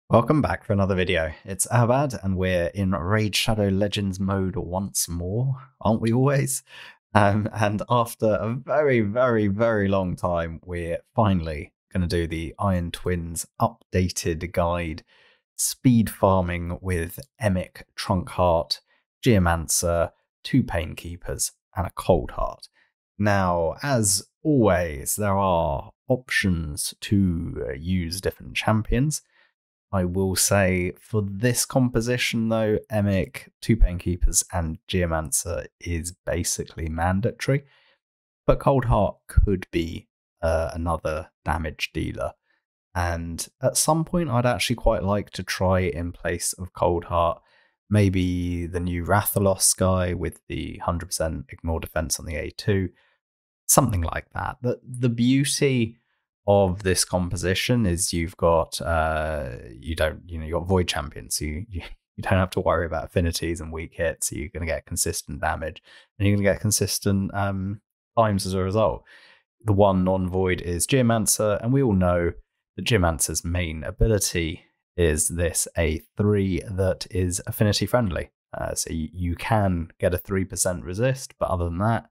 Welcome back for another video. It's Eharbad, and we're in Raid Shadow Legends mode once more, aren't we always? And after a very long time, we're finally going to do the Iron Twins updated guide, speed farming with Emic, Trunk Heart, Geomancer, 2 Painkeepers, and a Cold Heart. Now, as always, there are options to use different champions. I will say for this composition though, Emic, 2 Painkeepers and Geomancer is basically mandatory, but Cold Heart could be another damage dealer. And at some point I'd actually quite like to try in place of Cold Heart, maybe the new Rathalos guy with the 100% ignore defense on the A2, something like that. The beauty of this composition is you've got you got void champions, so you don't have to worry about affinities and weak hits, so you're going to get consistent damage and you're going to get consistent times as a result. The one non-void is Geomancer, and we all know that Geomancer's main ability is this A3 that is affinity friendly, so you can get a 3% resist, but other than that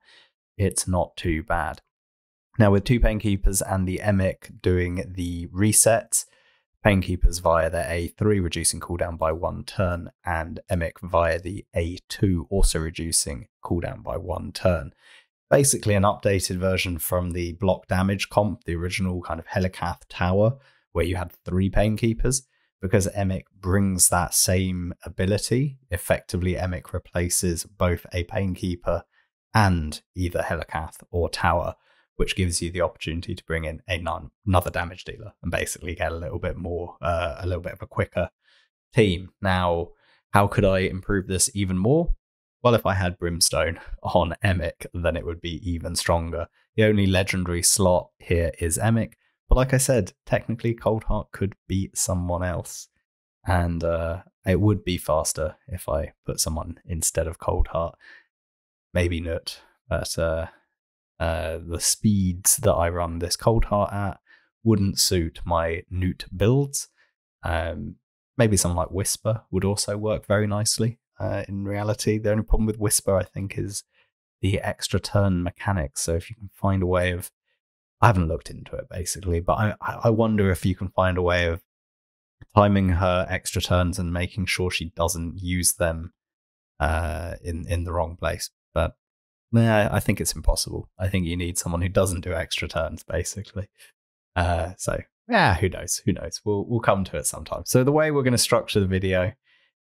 it's not too bad. Now, with 2 Painkeepers and the Emic doing the resets, Painkeepers via their A3 reducing cooldown by 1 turn, and Emic via the A2 also reducing cooldown by 1 turn. Basically an updated version from the block damage comp, the original kind of Helicath tower, where you had 3 Painkeepers. Because Emic brings that same ability, effectively Emic replaces both a Painkeeper and either Helicath or tower, which gives you the opportunity to bring in another damage dealer and basically get a little bit more, a little bit of a quicker team. Now, how could I improve this even more? Well, if I had Brimstone on Emic, then it would be even stronger. The only legendary slot here is Emic, but like I said, technically Cold Heart could beat someone else, and it would be faster if I put someone instead of Cold Heart. Maybe Nut, but the speeds that I run this Cold Heart at wouldn't suit my Newt builds. Maybe something like Whisper would also work very nicely in reality. The only problem with Whisper, I think, is the extra turn mechanics. So if you can find a way of... I haven't looked into it, basically, but I wonder if you can find a way of timing her extra turns and making sure she doesn't use them in the wrong place. But yeah, I think it's impossible. I think you need someone who doesn't do extra turns, basically. So yeah, who knows? Who knows? We'll come to it sometime. So the way we're going to structure the video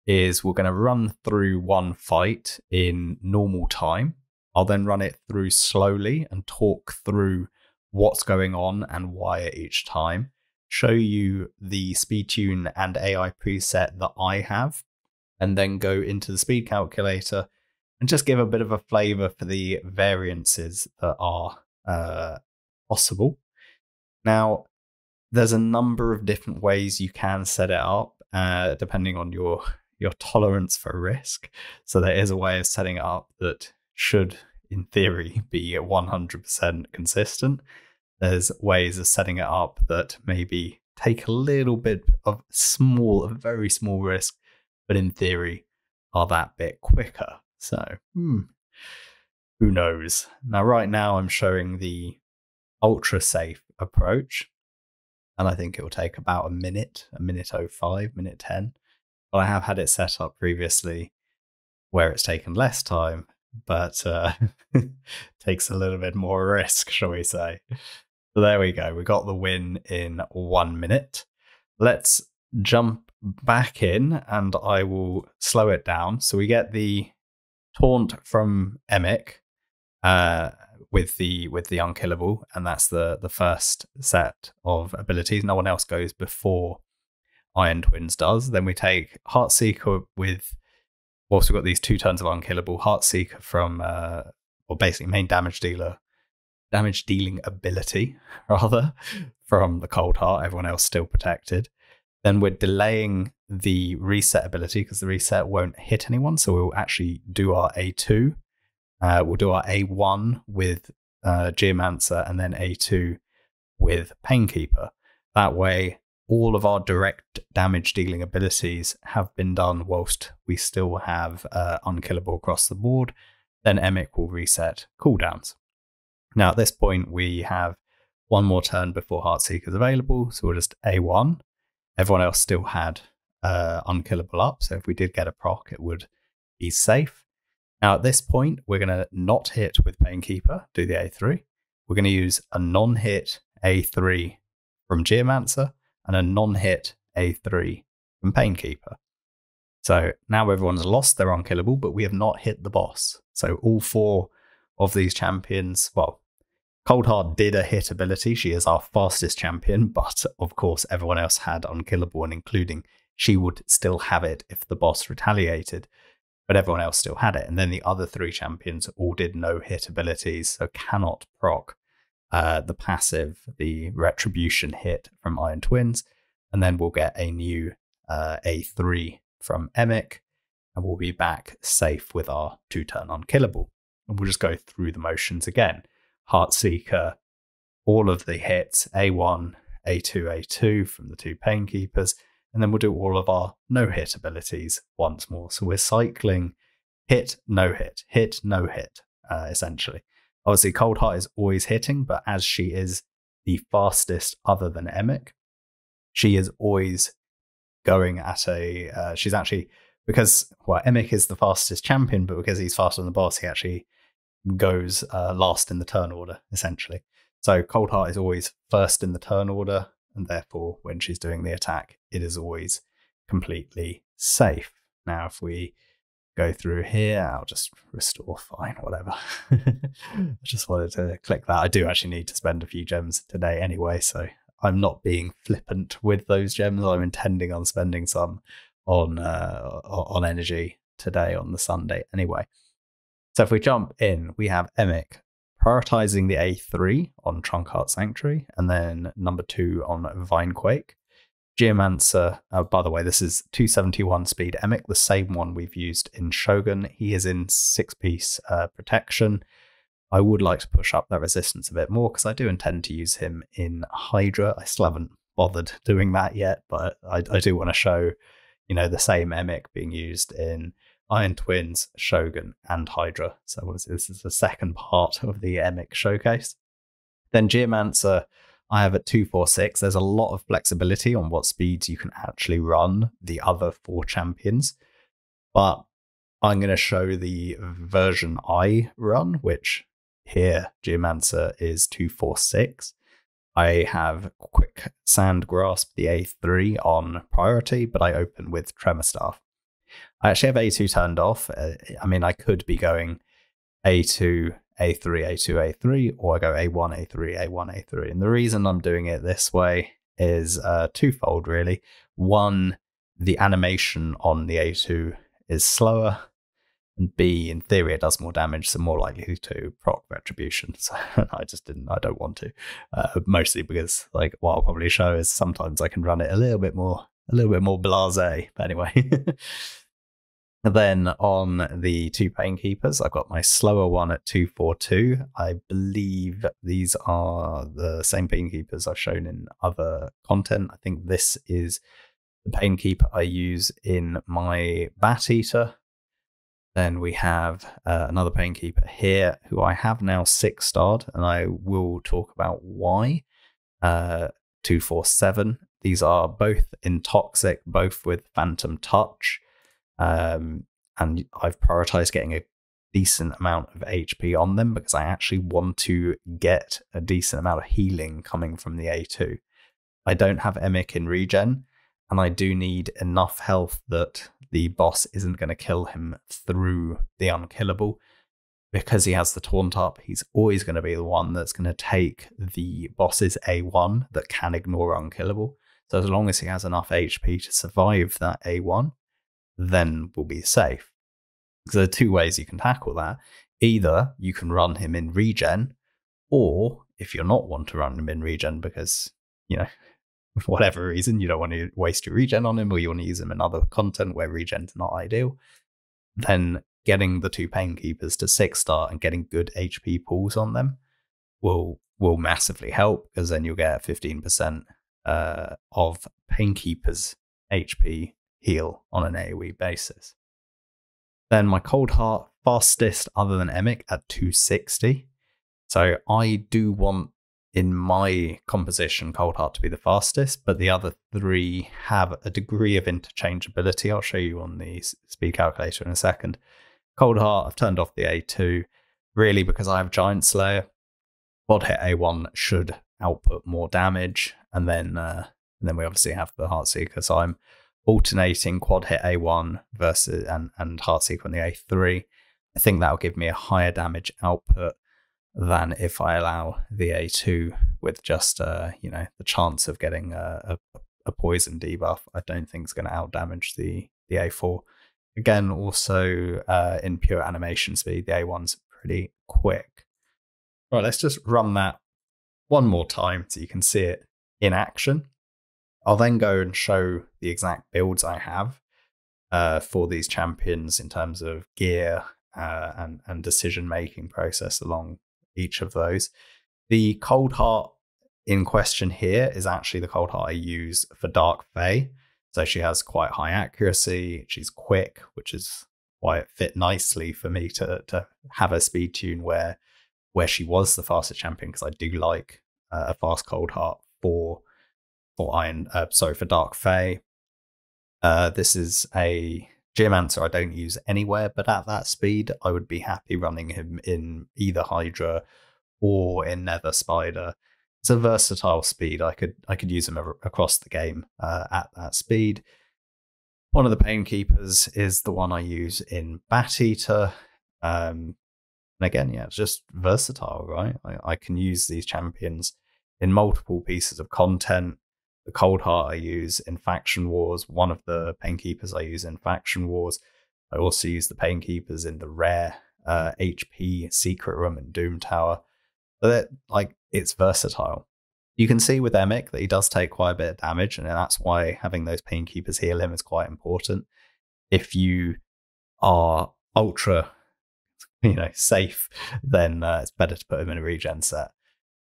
is we're going to run through one fight in normal time. I'll then run it through slowly and talk through what's going on and why at each time. Show you the speed tune and AI preset that I have, and then go into the speed calculator and just give a bit of a flavor for the variances that are possible. Now, there's a number of different ways you can set it up, depending on your tolerance for risk. So there is a way of setting it up that should, in theory, be 100% consistent. There's ways of setting it up that maybe take a little bit of a very small risk, but in theory are that bit quicker. So, who knows? Now, right now, I'm showing the ultra safe approach, and I think it will take about a minute 05, minute 10. But I have had it set up previously where it's taken less time, but takes a little bit more risk, shall we say. So there we go. We got the win in 1 minute. Let's jump back in, and I will slow it down. So we get the taunt from Emic with the unkillable, and that's the first set of abilities. No one else goes before Iron Twins does. Then we take Heartseeker with... We've also got these 2 turns of unkillable. Heartseeker from or basically main damage dealing ability rather, from the Cold Heart. Everyone else still protected. Then we're delaying the reset ability because the reset won't hit anyone. So we'll actually do our A2. We'll do our A1 with Geomancer, and then A2 with Painkeeper. That way, all of our direct damage dealing abilities have been done whilst we still have unkillable across the board, then Emic will reset cooldowns. Now at this point we have one more turn before Heartseeker's available, so we'll just A1. Everyone else still had unkillable up, so if we did get a proc, it would be safe. Now at this point, we're going to not hit with Painkeeper, do the A3. We're going to use a non-hit A3 from Geomancer and a non-hit A3 from Painkeeper. So now everyone's lost their unkillable, but we have not hit the boss. So all 4 of these champions, well, Coldheart did a hit ability. She is our fastest champion, but of course everyone else had unkillable, and including she would still have it if the boss retaliated, but everyone else still had it. And then the other 3 champions all did no hit abilities, so cannot proc the passive, the retribution hit from Iron Twins, and then we'll get a new A3 from Emic, and we'll be back safe with our 2-turn unkillable. And we'll just go through the motions again. Heartseeker, all of the hits, A1, A2, A2 from the 2 Painkeepers, and then we'll do all of our no-hit abilities once more. So we're cycling hit, no hit, essentially. Obviously, Coldheart is always hitting, but as she is the fastest other than Emic, she is always going at a... she's actually... Because, well, Emic is the fastest champion, but because he's faster than the boss, he actually goes last in the turn order, essentially. So Coldheart is always first in the turn order, and therefore, when she's doing the attack, it is always completely safe. Now, if we go through here, I'll just restore, fine, whatever. I just wanted to click that. I do actually need to spend a few gems today anyway, so I'm not being flippant with those gems. I'm intending on spending some on energy today on the Sunday anyway. So if we jump in, we have Emic prioritizing the A3 on Trunkheart Sanctuary, and then number 2 on Vinequake. Geomancer, by the way, this is 271 speed Emic, the same one we've used in Shogun. He is in 6-piece protection. I would like to push up that resistance a bit more because I do intend to use him in Hydra. I still haven't bothered doing that yet, but I do want to show, you know, the same Emic being used in Iron Twins, Shogun, and Hydra. So this is the second part of the Emic showcase. Then Geomancer, I have at 246. There's a lot of flexibility on what speeds you can actually run the other 4 champions, but I'm going to show the version I run, which here Geomancer is 246. I have Quick Sand Grasp, the A3 on priority, but I open with Tremor Staff. I actually have A2 turned off. I mean, I could be going A2, A3, A2, A3, or I go A1, A3, A1, A3. And the reason I'm doing it this way is twofold, really. One, the animation on the A2 is slower, and B, in theory, it does more damage, so more likely to proc retribution. So I don't want to. Mostly because, like, what I'll probably show is sometimes I can run it a little bit more blasé. But anyway. Then on the 2 Painkeepers, I've got my slower one at 242. I believe these are the same Painkeepers I've shown in other content. I think this is the Painkeeper I use in my Bat Eater. Then we have another Painkeeper here, who I have now 6-starred, and I will talk about why. 247. These are both in Toxic, both with Phantom Touch. And I've prioritized getting a decent amount of HP on them because I actually want to get a decent amount of healing coming from the A2. I don't have Emic in regen, and I do need enough health that the boss isn't going to kill him through the unkillable. Because he has the taunt up, he's always going to be the one that's going to take the boss's A1 that can ignore unkillable. So as long as he has enough HP to survive that A1, then we'll be safe. Because there are 2 ways you can tackle that. Either you can run him in regen, or if you're not want to run him in regen because, you know, for whatever reason, you don't want to waste your regen on him, or you want to use him in other content where regen's not ideal, then getting the 2 Painkeepers to 6-star and getting good HP pulls on them will massively help, because then you'll get 15% of Painkeeper's HP heal on an AoE basis. Then my Cold Heart fastest other than Emic at 260. So I do want in my composition Cold Heart to be the fastest, but the other three have a degree of interchangeability. I'll show you on the speed calculator in a second. Cold Heart, I've turned off the A2, really because I have Giant Slayer. Quad hit A1 should output more damage, and then we obviously have the Heartseeker. So I'm alternating quad hit A1 versus and Heartseeker on the A3. I think that'll give me a higher damage output than if I allow the A2 with just the chance of getting a poison debuff. I don't think it's going to out damage the A4. Again, also in pure animation speed, the A1's pretty quick. Right, let's just run that one more time so you can see it in action. I'll then go and show the exact builds I have for these champions in terms of gear and decision-making process along each of those. The Cold Heart in question here is actually the Cold Heart I use for Dark Fae. So she has quite high accuracy, she's quick, which is why it fit nicely for me to have a speed tune where she was the fastest champion, because I do like a fast Cold Heart for Dark Fae. This is a Geomancer I don't use anywhere, but at that speed, I would be happy running him in either Hydra or in Nether Spider. It's a versatile speed. I could use him across the game at that speed. One of the Painkeepers is the one I use in Bat Eater. And again, yeah, it's just versatile, right? I can use these champions in multiple pieces of content. The Cold Heart I use in Faction Wars. One of the Painkeepers I use in Faction Wars. I also use the Painkeepers in the rare HP Secret Room and Doom Tower. But it's versatile. You can see with Emic that he does take quite a bit of damage, and that's why having those Painkeepers heal him is quite important. If you are ultra, safe, then it's better to put him in a regen set.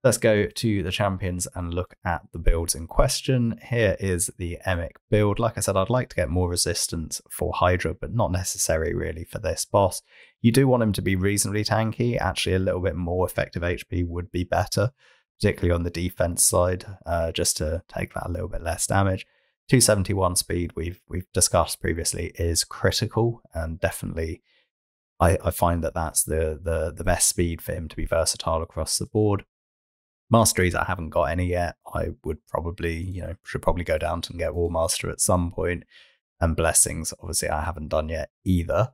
Let's go to the champions and look at the builds in question. Here is the Emic build. Like I said, I'd like to get more resistance for Hydra, but not necessary really for this boss. You do want him to be reasonably tanky. Actually, a little bit more effective HP would be better, particularly on the defense side, just to take that a little bit less damage. 271 speed, we've discussed previously, is critical, and definitely I find that that's the best speed for him to be versatile across the board. Masteries, I haven't got any yet. I would probably, should probably go down and get War Master at some point. And Blessings, obviously, I haven't done yet either.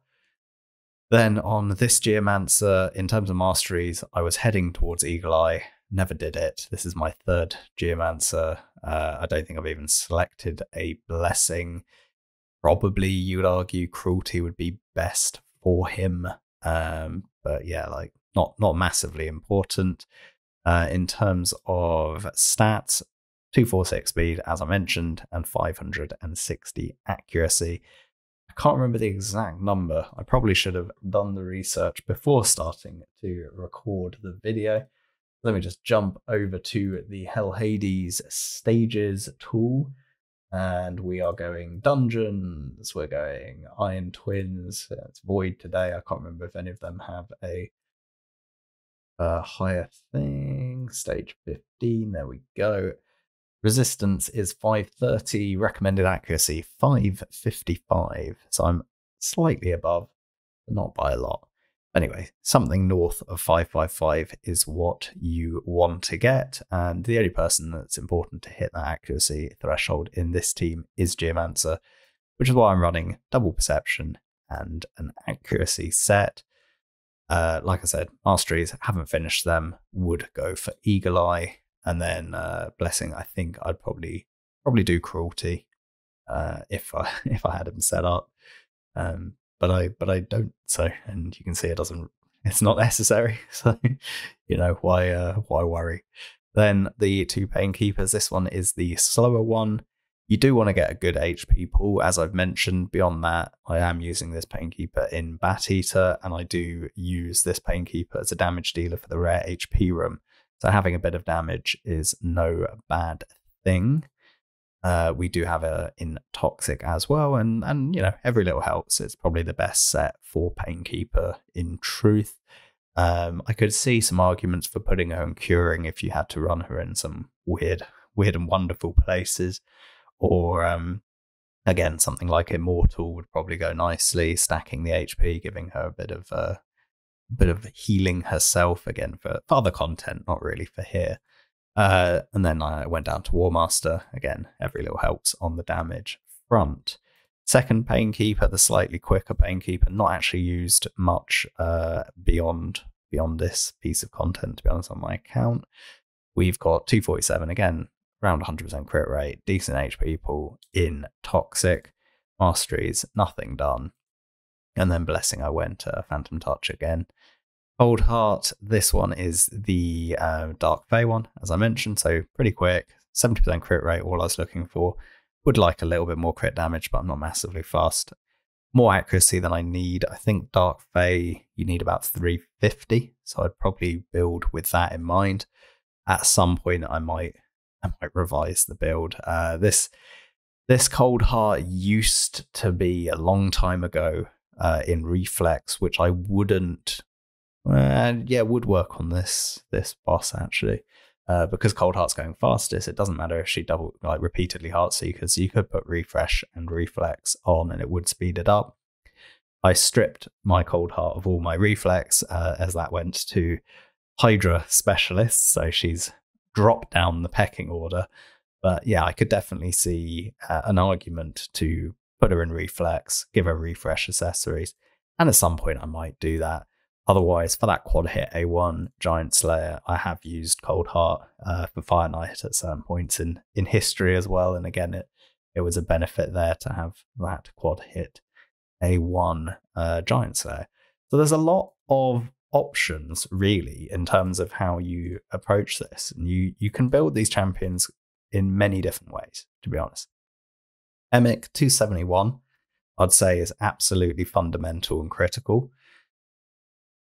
Then on this Geomancer, in terms of masteries, I was heading towards Eagle Eye. Never did it. This is my third Geomancer. I don't think I've even selected a Blessing. Probably, you would argue, Cruelty would be best for him. But yeah, not massively important. In terms of stats, 246 speed, as I mentioned, and 560 accuracy. I can't remember the exact number. I probably should have done the research before starting to record the video. Let me just jump over to the Hell Hades stages tool. And we are going dungeons, we're going Iron Twins, it's Void today. I can't remember if any of them have a higher thing. Stage 15, there we go. Resistance is 530, recommended accuracy 555. So I'm slightly above, but not by a lot. Anyway, something north of 555 is what you want to get, and the only person that's important to hit that accuracy threshold in this team is Geomancer, which is why I'm running double perception and an accuracy set. Like I said, masteries, haven't finished them, would go for Eagle Eye, and then Blessing, I think I'd probably do Cruelty if I had them set up. But I don't, so, and you can see it's not necessary, so why worry. Then the two Painkeepers, this one is the slower one. You do want to get a good HP pool, as I've mentioned. Beyond that, I am using this Painkeeper in Bat Eater, and I do use this Painkeeper as a damage dealer for the rare HP room. So having a bit of damage is no bad thing. We do have a in Toxic as well, and you know, every little helps. It's probably the best set for Painkeeper in truth. I could see some arguments for putting her in Curing if you had to run her in some weird and wonderful places, or again, something like Immortal would probably go nicely, stacking the HP, giving her a bit of healing herself, again for other content, not really for here. And then I went down to Warmaster. Again, every little helps on the damage front. Second Painkeeper, the slightly quicker Painkeeper, not actually used much beyond this piece of content, to be honest, on my account. We've got 247, again, around 100% crit rate, decent HP pool in Toxic. Masteries, nothing done. And then Blessing, I went Phantom Touch again. Cold Heart, this one is the Dark Fey one, as I mentioned, so pretty quick. 70% crit rate, all I was looking for. Would like a little bit more crit damage, but I'm not massively fast. More accuracy than I need. I think Dark Fey, you need about 350, so I'd probably build with that in mind. At some point, I might revise the build. This Cold Heart used to be a long time ago in Reflex, which I wouldn't. Would work on this boss actually, because Cold Heart's going fastest. It doesn't matter if she repeatedly Heart Seekers. You could put Refresh and Reflex on, and it would speed it up. I stripped my Cold Heart of all my Reflex, as that went to Hydra Specialist, so she's dropped down the pecking order. But yeah, I could definitely see an argument to put her in Reflex, give her Refresh accessories, and at some point I might do that. Otherwise, for that quad hit A1 Giant Slayer, I have used Cold Heart for Fire Knight at certain points in history as well. And again, it was a benefit there to have that quad hit A1 Giant Slayer. So there's a lot of options, really, in terms of how you approach this. And you can build these champions in many different ways, to be honest. Emic 271, I'd say, is absolutely fundamental and critical.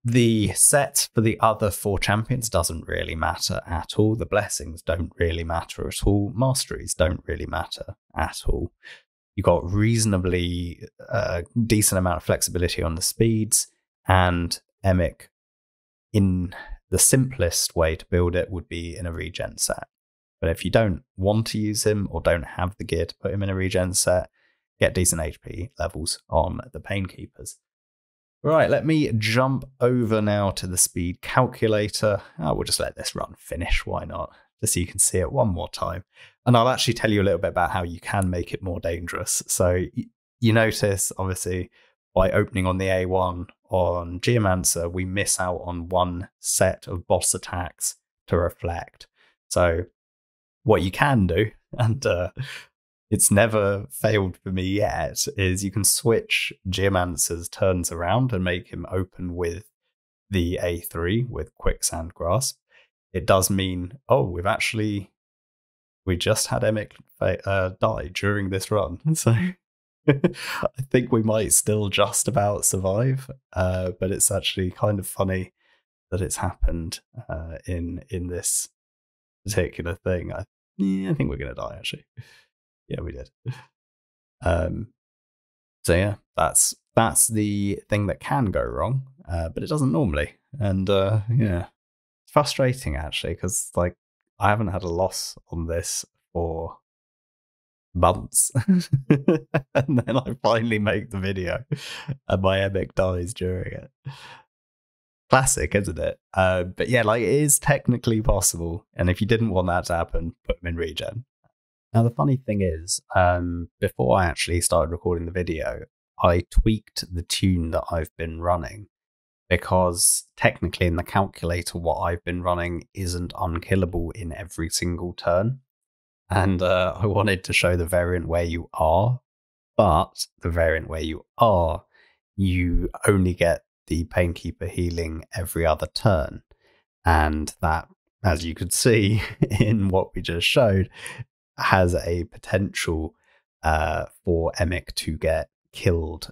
The set for the other 4 champions doesn't really matter at all. The blessings don't really matter at all. Masteries don't really matter at all. You got reasonably decent amount of flexibility on the speeds, and Emic, in the simplest way to build it, would be in a regen set. But if you don't want to use him or don't have the gear to put him in a regen set, get decent HP levels on the Painkeepers. Right, let me jump over now to the speed calculator. We'll just let this run finish, why not? Just so you can see it one more time. And I'll actually tell you a little bit about how you can make it more dangerous. So you notice, obviously, by opening on the A1 on Geomancer, we miss out on one set of boss attacks to reflect. So what you can do, and it's never failed for me yet, is you can switch Geomancer's turns around and make him open with the A3 with Quicksand Grasp. It does mean, we just had Emic die during this run. So I think we might still just about survive, but it's actually kind of funny that it's happened in this particular thing. I think we're going to die, actually. Yeah, we did. So yeah, that's the thing that can go wrong, but it doesn't normally. And yeah, it's frustrating actually, because like I haven't had a loss on this for months, and then I finally make the video, and my Emic dies during it. Classic, isn't it? But yeah, like it is technically possible, and if you didn't want that to happen, put them in regen. Now, the funny thing is, before I actually started recording the video, I tweaked the tune that I've been running, because technically in the calculator, what I've been running isn't unkillable in every single turn. And I wanted to show the variant where you are, but the variant where you are, you only get the Painkeeper healing every other turn. And that, as you could see in what we just showed, has a potential for Emic to get killed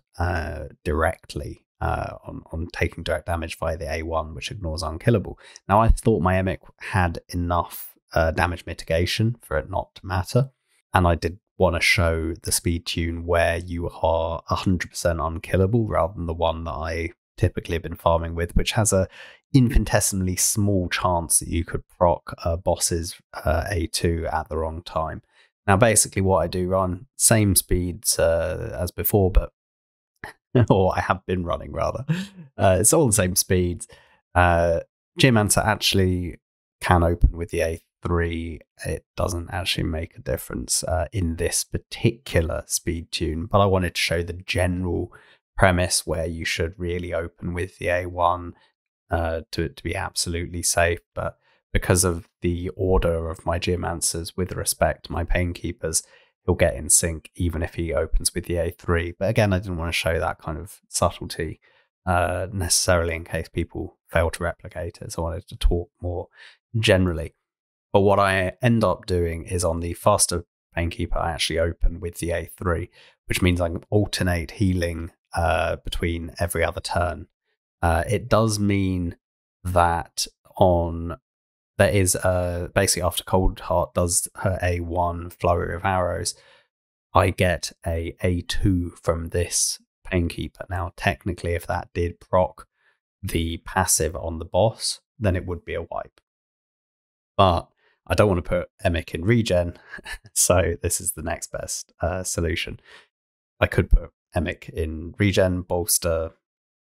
directly on taking direct damage via the A1, which ignores unkillable. Now, I thought my Emic had enough damage mitigation for it not to matter, and I did want to show the speed tune where you are 100% unkillable rather than the one that I typically have been farming with, which has a infinitesimally small chance that you could proc a boss's A2 at the wrong time. Now, basically what I do run, same speeds as before, but or I have been running rather. It's all the same speeds. Geomancer actually can open with the A3. It doesn't actually make a difference in this particular speed tune, but I wanted to show the general premise where you should really open with the A1 to be absolutely safe. But because of the order of my Geomancers with respect to my Painkeepers, he'll get in sync even if he opens with the A3. But again, I didn't want to show that kind of subtlety necessarily in case people fail to replicate it. So I wanted to talk more generally. But what I end up doing is on the faster Painkeeper, I actually open with the A3, which means I can alternate healing between every other turn. It does mean that there is basically after Cold Heart does her A1 flurry of arrows, I get a A2 from this Painkeeper. Now, technically, if that did proc the passive on the boss, then it would be a wipe. But I don't want to put Emic in regen, so this is the next best solution. I could put Emic in regen, bolster,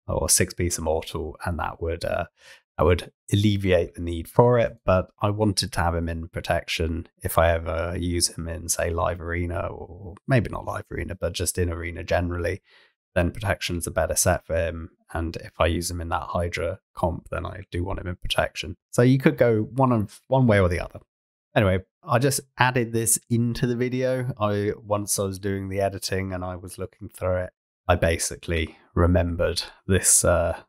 or 6-piece immortal, and that would alleviate the need for it. But I wanted to have him in protection if I ever use him in, say, live arena, or maybe not live arena, but just in arena generally. Then protection's a better set for him. And if I use him in that Hydra comp, then I do want him in protection. So you could go one way or the other. Anyway, I just added this into the video. Once I was doing the editing and I was looking through it, I basically remembered this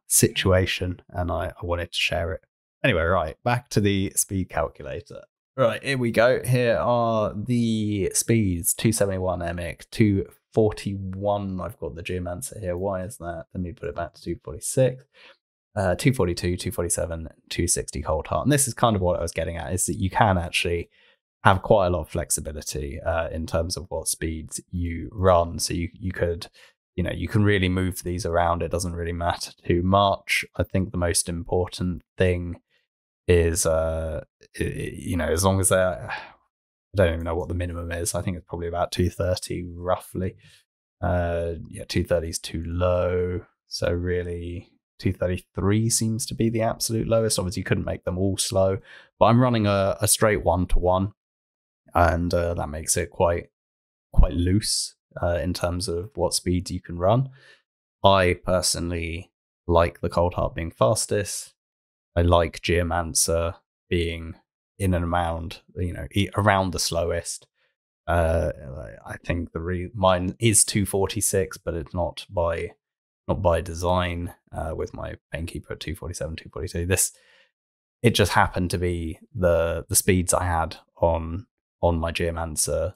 situation and I wanted to share it. Anyway, right, back to the speed calculator. Right, here we go. Here are the speeds. 271 Emic, 241. I've got the Geomancer here. Why is that? Let me put it back to 246. 242, 247, 260 Cold Heart. And this is kind of what I was getting at, is that you can actually have quite a lot of flexibility in terms of what speeds you run. So you could, you can really move these around. It doesn't really matter too much. I think the most important thing is, as long as they're, I don't even know what the minimum is. I think it's probably about 230 roughly. 230 is too low. So really 233 seems to be the absolute lowest. Obviously you couldn't make them all slow, but I'm running a straight 1-to-1, and that makes it quite loose in terms of what speeds you can run. I personally like the Cold Heart being fastest. I like Geomancer being in and around, around the slowest. I think mine is 246, but it's not by design. With my Painkeeper at 247, 242. It just happened to be the speeds I had on my Geomancer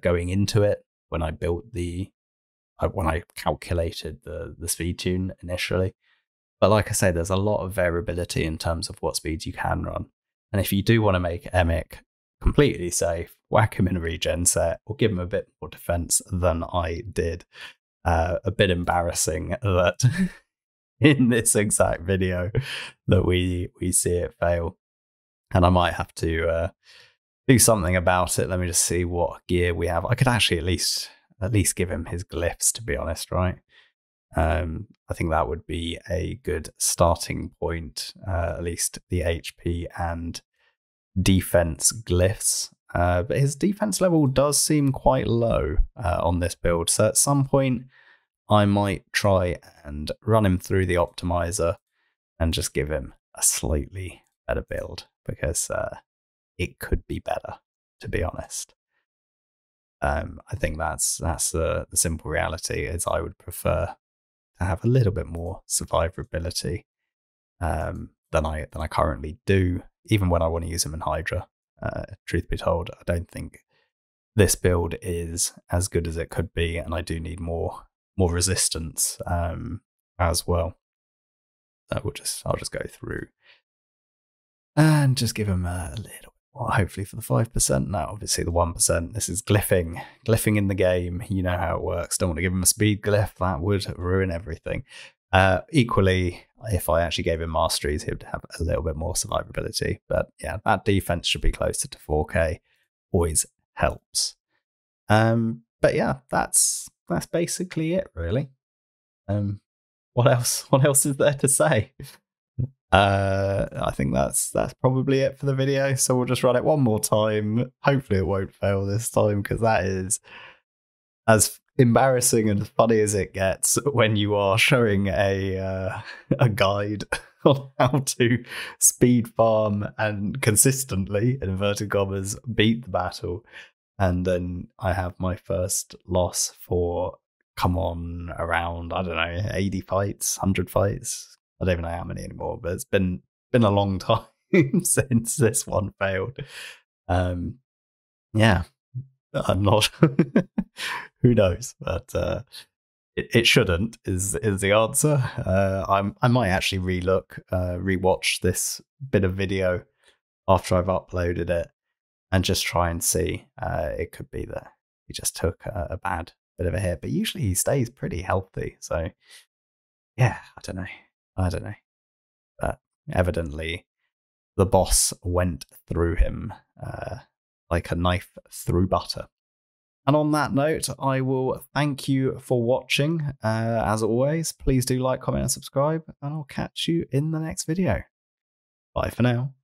going into it when I built when I calculated the speed tune initially. But like I say, there's a lot of variability in terms of what speeds you can run. And if you do want to make Emic completely safe, whack him in a regen set or give him a bit more defense than I did. A bit embarrassing that in this exact video that we see it fail. And I might have to do something about it. Let me just see what gear we have. I could actually at least give him his glyphs, to be honest, right? I think that would be a good starting point, at least the HP and defense glyphs. But his defense level does seem quite low on this build. So at some point, I might try and run him through the optimizer and just give him a slightly better build, because it could be better, to be honest. I think that's the simple reality, is I would prefer to have a little bit more survivability than I currently do, even when I want to use him in Hydra. Truth be told, I don't think this build is as good as it could be, and I do need more resistance as well. So I'll just go through and just give him a little well, hopefully for the 5%. Now, obviously the 1%, this is glyphing in the game. You know how it works. Don't want to give him a speed glyph. That would ruin everything. Equally, if I actually gave him masteries, he would have a little bit more survivability. But yeah, that defense should be closer to 4K. Always helps. But yeah, that's basically it, really. What else is there to say? I think that's probably it for the video. So we'll just run it one more time. Hopefully it won't fail this time, because that is as embarrassing and funny as it gets when you are showing a guide on how to speed farm and consistently, in inverted commas, beat the battle. And then I have my first loss for, come on, around, I don't know, 80 fights, 100 fights. I don't even know how many anymore, but it's been a long time since this one failed. Yeah, I'm not. Who knows? But it shouldn't is the answer. I might actually rewatch this bit of video after I've uploaded it and just try and see. It could be that he just took a bad bit of a hit, but usually he stays pretty healthy. So yeah, I don't know. But evidently the boss went through him like a knife through butter. And on that note, I will thank you for watching. As always, please do like, comment, and subscribe, and I'll catch you in the next video. Bye for now.